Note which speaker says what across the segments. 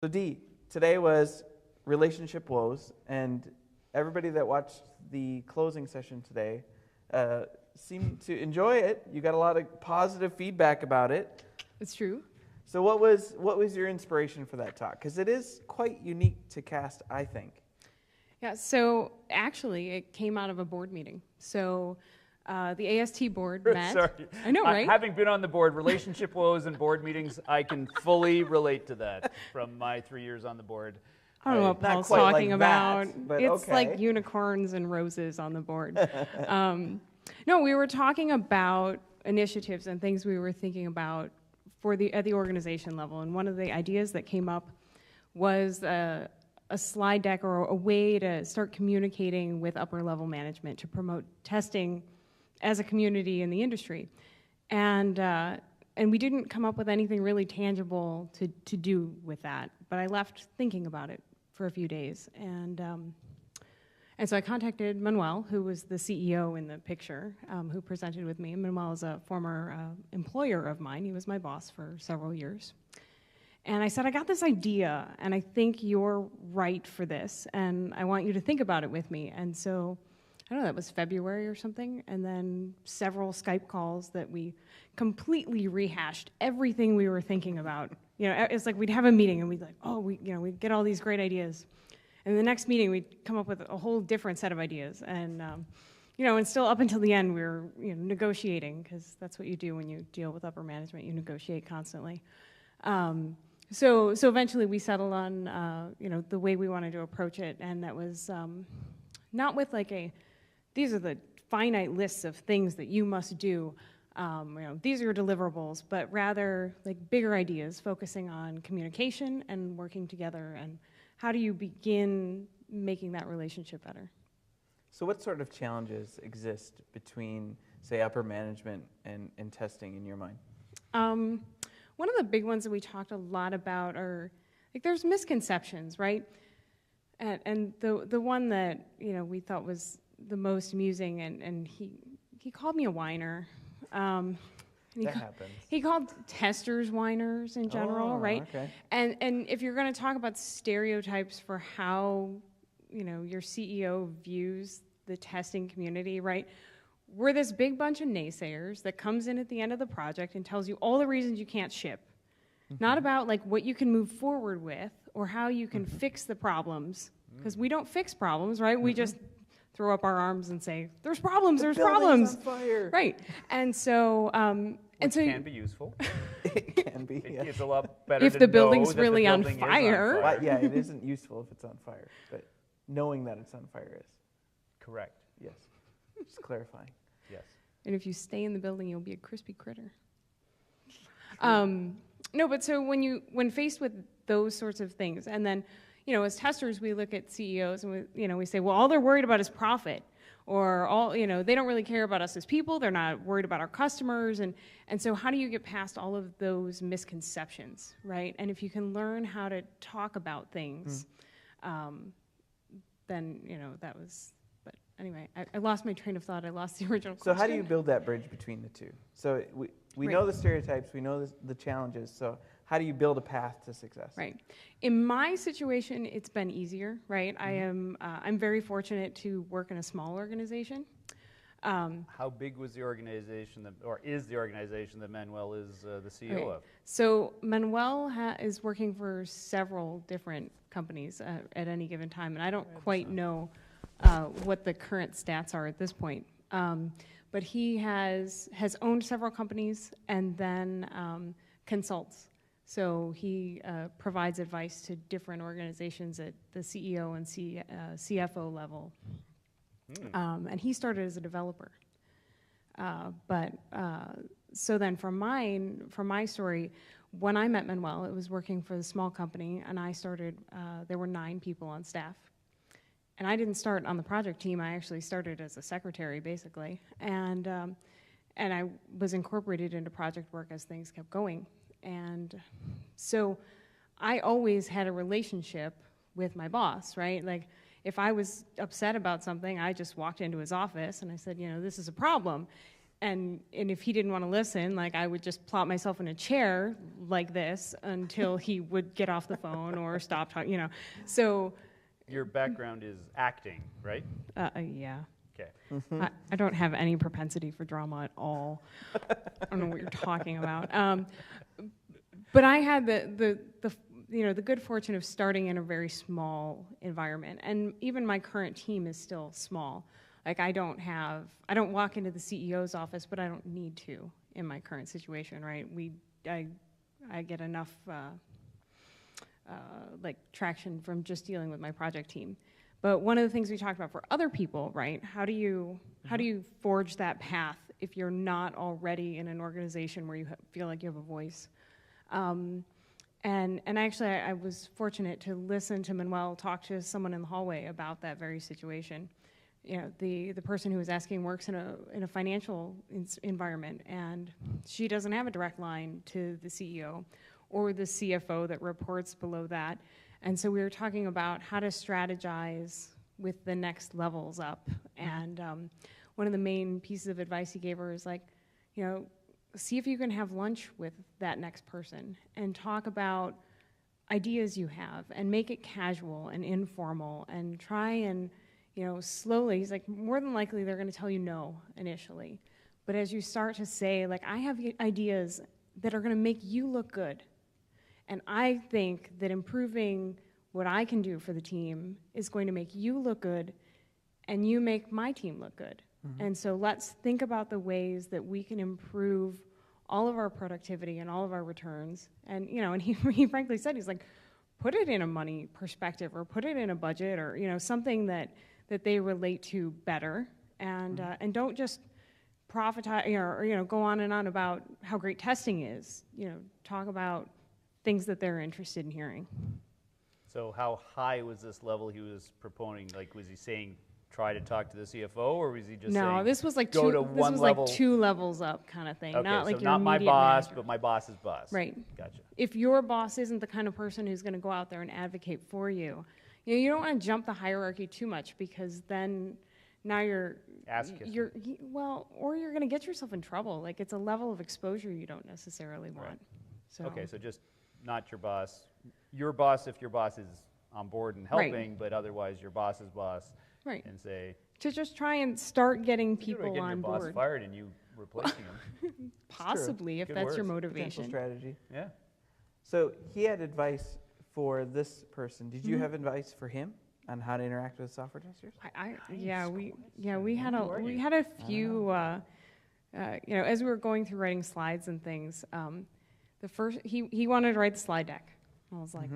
Speaker 1: So Dee, today was relationship woes, and everybody that watched the closing session today seemed to enjoy it. You got a lot of positive feedback about it.
Speaker 2: It's true.
Speaker 1: So what was your inspiration for that talk? Because it is quite unique to cast, I think.
Speaker 2: Yeah, so actually it came out of a board meeting. So the AST board met.
Speaker 3: Sorry.
Speaker 2: I know, right?
Speaker 3: Having been on the board, relationship woes and board meetings, I can fully relate to that from my 3 years on the board.
Speaker 2: I don't know what
Speaker 1: Not
Speaker 2: Paul's
Speaker 1: quite like
Speaker 2: talking about.
Speaker 1: that, but
Speaker 2: It's
Speaker 1: okay.
Speaker 2: like unicorns and roses on the board. No, we were talking about initiatives and things we were thinking about at the organization level. And one of the ideas that came up was a slide deck or a way to start communicating with upper level management to promote testing as a community in the industry. And we didn't come up with anything really tangible to do with that. But I left thinking about it for a few days. And so I contacted Manuel, who was the CEO in the picture, who presented with me. Manuel is a former employer of mine. He was my boss for several years. And I said, I got this idea, and I think you're right for this, and I want you to think about it with me. And so, I don't know, that was February or something, and then several Skype calls that we completely rehashed everything we were thinking about. You know, it's like we'd have a meeting, and we'd like, we'd get all these great ideas. And the next meeting, we'd come up with a whole different set of ideas. And, and still up until the end, we were negotiating, because that's what you do when you deal with upper management. You negotiate constantly. So eventually we settled on, the way we wanted to approach it. And that was not with these are the finite lists of things that you must do. These are your deliverables, but rather like bigger ideas, focusing on communication and working together, and how do you begin making that relationship better?
Speaker 1: So what sort of challenges exist between, say, upper management and testing in your mind?
Speaker 2: One of the big ones that we talked a lot about are, there's misconceptions, right? And the one that, we thought was the most amusing, and he called me a whiner.
Speaker 1: That happens.
Speaker 2: He called testers whiners in general, right?
Speaker 1: Okay.
Speaker 2: And if you're going to talk about stereotypes for how, your CEO views the testing community, right? We're this big bunch of naysayers that comes in at the end of the project and tells you all the reasons you can't ship. Mm-hmm. Not about what you can move forward with or how you can fix the problems, because we don't fix problems, right? We just throw up our arms and say, there's problems, there's problems.
Speaker 1: On fire.
Speaker 2: Right. And so
Speaker 3: Which can be useful.
Speaker 1: It can be. Yeah.
Speaker 3: It's a lot better
Speaker 2: if
Speaker 3: to
Speaker 2: the
Speaker 3: know
Speaker 2: building's
Speaker 3: that
Speaker 2: really
Speaker 3: the
Speaker 2: on
Speaker 3: building is
Speaker 2: fire.
Speaker 1: Well, yeah, it isn't useful if it's on fire, but knowing that it's on fire is.
Speaker 3: Correct.
Speaker 1: Yes. Just clarifying.
Speaker 3: Yes.
Speaker 2: And if you stay in the building, you'll be a crispy critter. No, but so when faced with those sorts of things, and then, as testers, we look at CEOs and we say, well, all they're worried about is profit, or they don't really care about us as people. They're not worried about our customers, and so how do you get past all of those misconceptions, right? And if you can learn how to talk about things, then that was. But anyway, I lost my train of thought. I lost the original question.
Speaker 1: So how do you build that bridge between the two? So we know the stereotypes, we know the challenges, so how do you build a path to success?
Speaker 2: Right. In my situation, it's been easier, right?
Speaker 1: Mm-hmm.
Speaker 2: I'm very fortunate to work in a small organization.
Speaker 3: How big was the organization, is the organization that Manuel is the CEO of?
Speaker 2: So Manuel is working for several different companies at any given time, and I don't quite know what the current stats are at this point. But he has owned several companies and then consults. So he provides advice to different organizations at the CEO and CFO level. And he started as a developer. So then for my story, when I met Manuel, it was working for the small company, and I started, there were 9 people on staff. And I didn't start on the project team. I actually started as a secretary, basically. And I was incorporated into project work as things kept going. And so I always had a relationship with my boss, right? Like, if I was upset about something, I just walked into his office and I said, this is a problem. and if he didn't want to listen, like I would just plop myself in a chair like this until he would get off the phone or stop talking, you know. So
Speaker 3: Your background is acting, right?
Speaker 2: yeah.
Speaker 3: Okay.
Speaker 2: I don't have any propensity for drama at all. I don't know what you're talking about. But I had the good fortune of starting in a very small environment, and even my current team is still small. Like I don't walk into the CEO's office, but I don't need to in my current situation, right? I get enough like traction from just dealing with my project team. But one of the things we talked about for other people, right? How do you forge that path if you're not already in an organization where you feel like you have a voice? And actually, I was fortunate to listen to Manuel talk to someone in the hallway about that very situation. You know, the person who was asking works in a financial environment, and she doesn't have a direct line to the CEO or the CFO that reports below that. And so we were talking about how to strategize with the next levels up. And one of the main pieces of advice he gave her is like, you know, see if you can have lunch with that next person and talk about ideas you have and make it casual and informal and try and, you know, slowly, he's like, more than likely they're going to tell you no initially. But as you start to say, like, I have ideas that are going to make you look good. And I think that improving what I can do for the team is going to make you look good and you make my team look good. Mm-hmm. And so let's think about the ways that we can improve all of our productivity and all of our returns. And, you know, and he frankly said, he's like, put it in a money perspective or put it in a budget or, you know, something that they relate to better, and don't just profitize or you know go on and on about how great testing is. You know, talk about things that they're interested in hearing.
Speaker 3: So how high was this level he was proponing? Like, was he saying try to talk to the CFO, or was he just saying
Speaker 2: no? This was like
Speaker 3: go to one level,
Speaker 2: like 2 levels up kind of thing.
Speaker 3: Okay,
Speaker 2: not like
Speaker 3: so
Speaker 2: your
Speaker 3: not my
Speaker 2: immediate
Speaker 3: boss,
Speaker 2: manager.
Speaker 3: but my boss's boss.
Speaker 2: Right.
Speaker 3: Gotcha.
Speaker 2: If your boss isn't the kind of person who's going to go out there and advocate for you, you know, you don't want to jump the hierarchy too much because then now you're or you're going to get yourself in trouble. Like it's a level of exposure you don't necessarily want.
Speaker 3: Right.
Speaker 2: So
Speaker 3: Okay, so just not your boss. Your boss if your boss is on board and helping,
Speaker 2: Right.
Speaker 3: but otherwise your boss's boss.
Speaker 2: Right.
Speaker 3: And say
Speaker 2: to just try and start getting people
Speaker 3: getting
Speaker 2: on
Speaker 3: your boss
Speaker 2: board.
Speaker 3: fired and you replacing him.
Speaker 2: Possibly, if
Speaker 3: Good
Speaker 2: that's your
Speaker 3: words.
Speaker 1: Potential
Speaker 2: motivation.
Speaker 1: strategy.
Speaker 3: Yeah.
Speaker 1: So he had advice for this person. Did you have advice for him on how to interact with software testers?
Speaker 2: We had a few you know, as we were going through writing slides and things, the first he wanted to write the slide deck. I was like,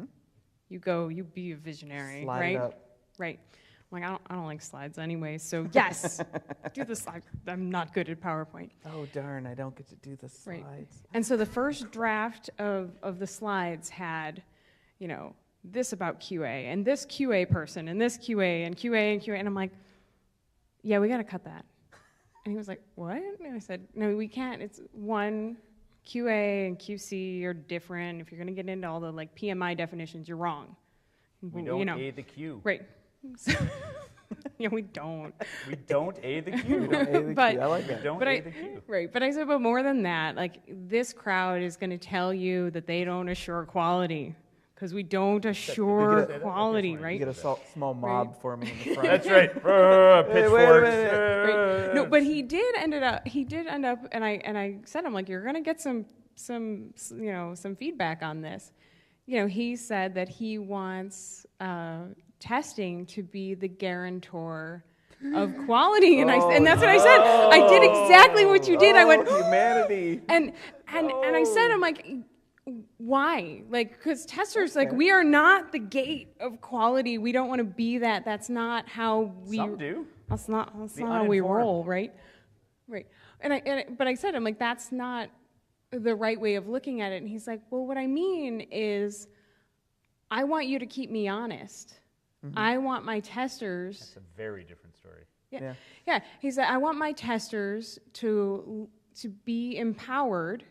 Speaker 2: you be a visionary,
Speaker 1: Slide
Speaker 2: right?
Speaker 1: it up.
Speaker 2: Right. I'm like, I don't like slides anyway, so yes, do the slide. I'm not good at PowerPoint.
Speaker 1: Oh darn, I don't get to do the slides.
Speaker 2: Right. And so the first draft of the slides had, you know, this about QA and this QA person and this QA and QA and QA, and I'm like, yeah, we got to cut that. And he was like, what? And I said, no, we can't. It's one, QA and QC are different. If you're going to get into all the like PMI definitions, you're wrong.
Speaker 3: We don't A the Q.
Speaker 2: Right. Yeah, we don't.
Speaker 3: We don't A the Q.
Speaker 1: We don't A the
Speaker 2: But-
Speaker 1: Q. I like
Speaker 3: We
Speaker 1: that.
Speaker 3: don't
Speaker 2: But
Speaker 3: A the Q.
Speaker 2: Right, but I said, but more than that, like this crowd is going to tell you that they don't assure quality because we don't assure
Speaker 1: get
Speaker 2: quality,
Speaker 3: Okay,
Speaker 1: You
Speaker 2: right?
Speaker 1: get a small mob for me in the front.
Speaker 3: That's right.
Speaker 1: Hey, wait a
Speaker 3: Pitchforks.
Speaker 1: minute.
Speaker 2: Right. No, but he did end up, and I said, I'm like, you're going to get some feedback on this. You know, he said that he wants testing to be the guarantor of quality, and that's what I said. I did exactly what you did. I went,
Speaker 1: humanity.
Speaker 2: and I said, I'm like, why? Like, because testers, like, we are not the gate of quality. We don't want to be that. That's not how we.
Speaker 3: Some do.
Speaker 2: That's not
Speaker 3: The
Speaker 2: how we
Speaker 3: uninformed.
Speaker 2: roll, right? Right. But I said, I'm like, that's not the right way of looking at it. And he's like, well, what I mean is, I want you to keep me honest. I want my testers.
Speaker 3: That's a very different story.
Speaker 2: Yeah. He said, I want my testers to be empowered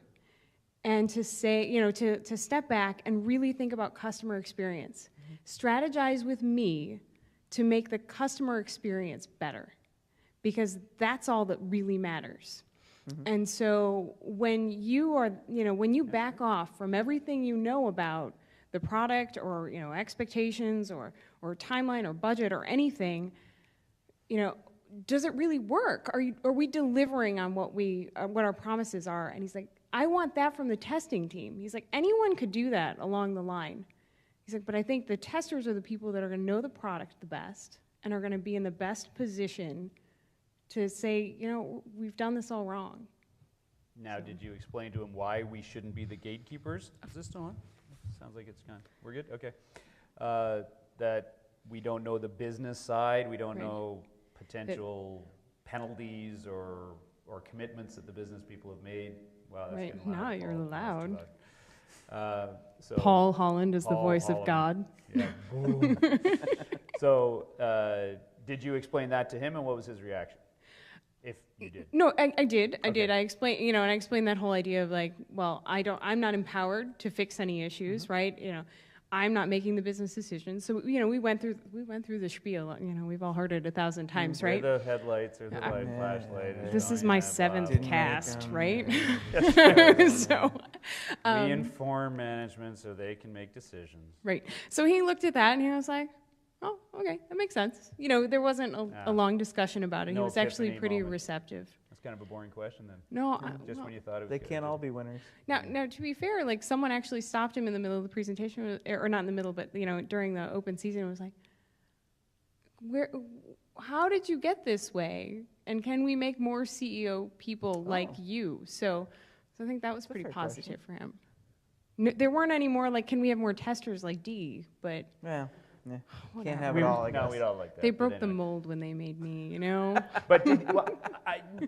Speaker 2: and to say, you know, to step back and really think about customer experience. Strategize with me to make the customer experience better, because that's all that really matters. And so when you are, when you back off from everything you know about the product or, expectations or timeline or budget or anything, does it really work? Are we delivering on what our promises are? And he's like, I want that from the testing team. He's like, anyone could do that along the line. He's like, but I think the testers are the people that are going to know the product the best and are going to be in the best position to say, we've done this all wrong.
Speaker 3: Now, did you explain to him why we shouldn't be the gatekeepers? Is this still on? Sounds like it's gone. We're good? Okay. That we don't know the business side, we don't know potential penalties or commitments that the business people have made. Wow, that's getting loud.
Speaker 2: Now you're loud.
Speaker 3: So
Speaker 2: Paul Holland is the voice
Speaker 3: Holland.
Speaker 2: of God.
Speaker 3: Yeah. Boom. So, did you explain that to him, and what was his reaction? If you did.
Speaker 2: No, I did. I
Speaker 3: Okay.
Speaker 2: did. I explained, and I explained that whole idea of like, well, I'm not empowered to fix any issues, right? I'm not making the business decisions. So, we went through the spiel. We've all heard it 1,000 times, right?
Speaker 3: Or the headlights or the flashlight.
Speaker 2: This is my 7th
Speaker 1: Didn't make
Speaker 2: cast,
Speaker 1: 'em.
Speaker 2: right?
Speaker 3: Yeah.
Speaker 2: So,
Speaker 3: We inform management so they can make decisions.
Speaker 2: right. So he looked at that and he was like, oh, okay, that makes sense. There wasn't a long discussion about it.
Speaker 3: No
Speaker 2: He was actually
Speaker 3: epiphany
Speaker 2: pretty
Speaker 3: moment.
Speaker 2: receptive.
Speaker 3: That's kind of a boring question then.
Speaker 2: No,
Speaker 3: Just when you thought it was
Speaker 1: They
Speaker 3: good.
Speaker 1: can't all be winners.
Speaker 2: Now, to be fair, like someone actually stopped him in the middle of the presentation, or not in the middle, but during the open season, and was like, how did you get this way? And can we make more CEO people like you? So I think that was
Speaker 1: That's a
Speaker 2: pretty
Speaker 1: fair
Speaker 2: positive for him. No, there weren't any more like, can we have more testers like Dee? But
Speaker 1: Yeah.
Speaker 2: whatever.
Speaker 1: Can't have it all, I
Speaker 3: No,
Speaker 1: guess.
Speaker 3: we don't like that.
Speaker 2: They
Speaker 3: but
Speaker 2: broke the
Speaker 3: anyway.
Speaker 2: mold when they made me,
Speaker 3: But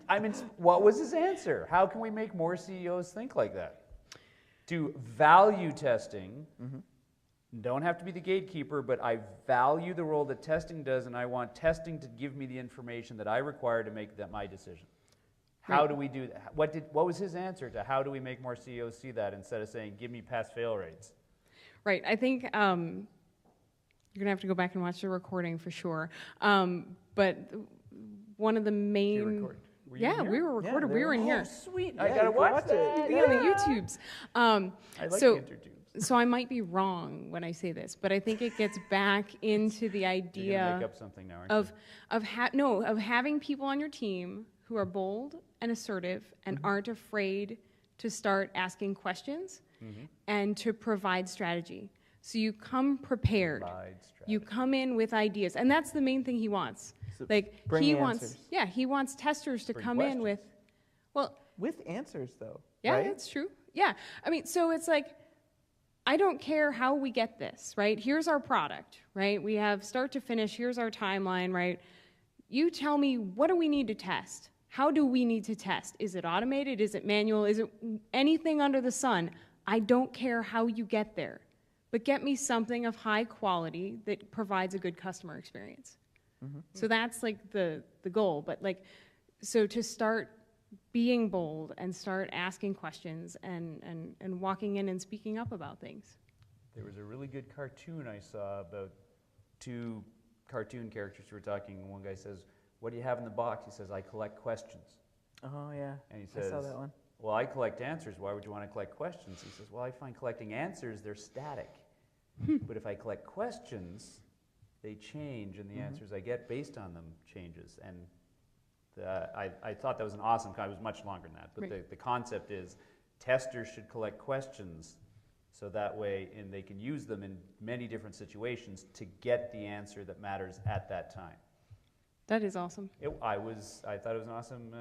Speaker 3: I mean, what was his answer? How can we make more CEOs think like that? To value testing, don't have to be the gatekeeper, but I value the role that testing does, and I want testing to give me the information that I require to make my decision. How do we do that? What was his answer to how do we make more CEOs see that instead of saying, give me pass-fail rates?
Speaker 2: Right. I think you're going to have to go back and watch the recording for sure. But one of the main...
Speaker 3: Did you record? Were you
Speaker 2: Yeah,
Speaker 3: in here?
Speaker 2: we were recorded.
Speaker 1: they
Speaker 2: we
Speaker 1: were
Speaker 2: were in
Speaker 1: in
Speaker 2: here.
Speaker 3: Sweet.
Speaker 1: Yeah,
Speaker 3: I gotta
Speaker 1: you
Speaker 3: watch
Speaker 1: watched
Speaker 3: that.
Speaker 1: it.
Speaker 2: Yeah, on the YouTubes.
Speaker 3: I like
Speaker 2: so,
Speaker 3: the intertubes.
Speaker 2: so I might be wrong when I say this, but I think it gets back into the
Speaker 3: You're gonna
Speaker 2: idea
Speaker 3: make up something now, aren't
Speaker 2: of having people on your team who are bold and assertive and aren't afraid to start asking questions and to provide strategy. So you come prepared.
Speaker 3: Provide
Speaker 2: You come in with ideas, and that's the main thing he wants.
Speaker 1: So
Speaker 2: Like
Speaker 1: bring
Speaker 2: he
Speaker 1: answers.
Speaker 2: wants testers to
Speaker 3: Bring
Speaker 2: come in with, well,
Speaker 1: With answers, though.
Speaker 2: yeah,
Speaker 1: right?
Speaker 2: that's true. Yeah, I mean, so it's like, I don't care how we get this, right? Here's our product, right? We have start to finish. Here's our timeline, right? You tell me, what do we need to test? How do we need to test? Is it automated? Is it manual? Is it anything under the sun? I don't care how you get there, but get me something of high quality that provides a good customer experience. So that's like the goal. But like, so to start being bold and start asking questions and walking in and speaking up about things.
Speaker 3: There was a really good cartoon I saw about two cartoon characters who were talking. One guy says, "What do you have in the box?" He says, "I collect questions."
Speaker 1: Oh, yeah.
Speaker 3: And he
Speaker 1: I
Speaker 3: says,
Speaker 1: saw that one.
Speaker 3: "Well, I collect answers. Why would you want to collect questions?" He says, "Well, I find collecting answers, they're static. But if I collect questions, they change, and the answers I get based on them changes." And I thought that was an awesome concept. It was much longer than that. But
Speaker 2: Right.
Speaker 3: the concept is testers should collect questions so that way and they can use them in many different situations to get the answer that matters at that time.
Speaker 2: That is awesome.
Speaker 3: I thought it was an awesome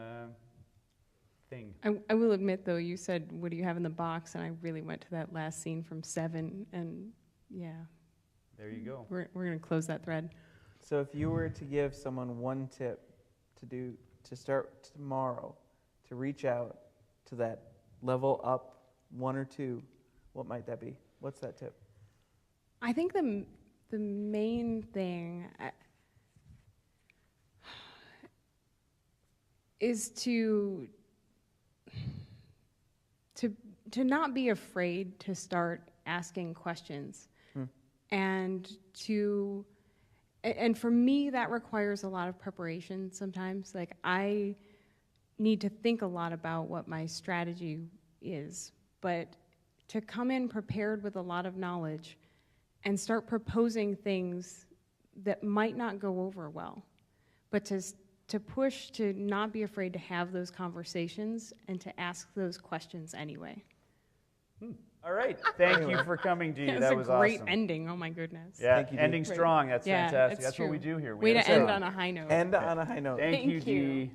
Speaker 3: thing.
Speaker 2: I will admit, though, you said, what do you have in the box? And I really went to that last scene from 7, and yeah,
Speaker 3: There you go.
Speaker 2: we're going to close that thread.
Speaker 1: So if you were to give someone one tip to start tomorrow, to reach out to that level up 1 or 2, what might that be? What's that tip?
Speaker 2: I think the main thing is to not be afraid to start asking questions, and for me that requires a lot of preparation sometimes. Like need to think a lot about what my strategy is, but to come in prepared with a lot of knowledge and start proposing things that might not go over well, but to push to not be afraid to have those conversations and to ask those questions anyway.
Speaker 3: All right. Thank you for coming, Dee. That was
Speaker 2: a great
Speaker 3: awesome.
Speaker 2: ending. Oh my goodness.
Speaker 3: Yeah,
Speaker 1: Thank you, Dee.
Speaker 3: ending strong. That's
Speaker 2: Yeah,
Speaker 3: fantastic.
Speaker 2: it's
Speaker 3: That's
Speaker 2: true.
Speaker 3: what we do here.
Speaker 2: Way to
Speaker 3: end
Speaker 2: end
Speaker 3: strong.
Speaker 2: on a high note.
Speaker 1: End on a high note.
Speaker 3: Thank you,
Speaker 2: Thank you.
Speaker 3: Dee.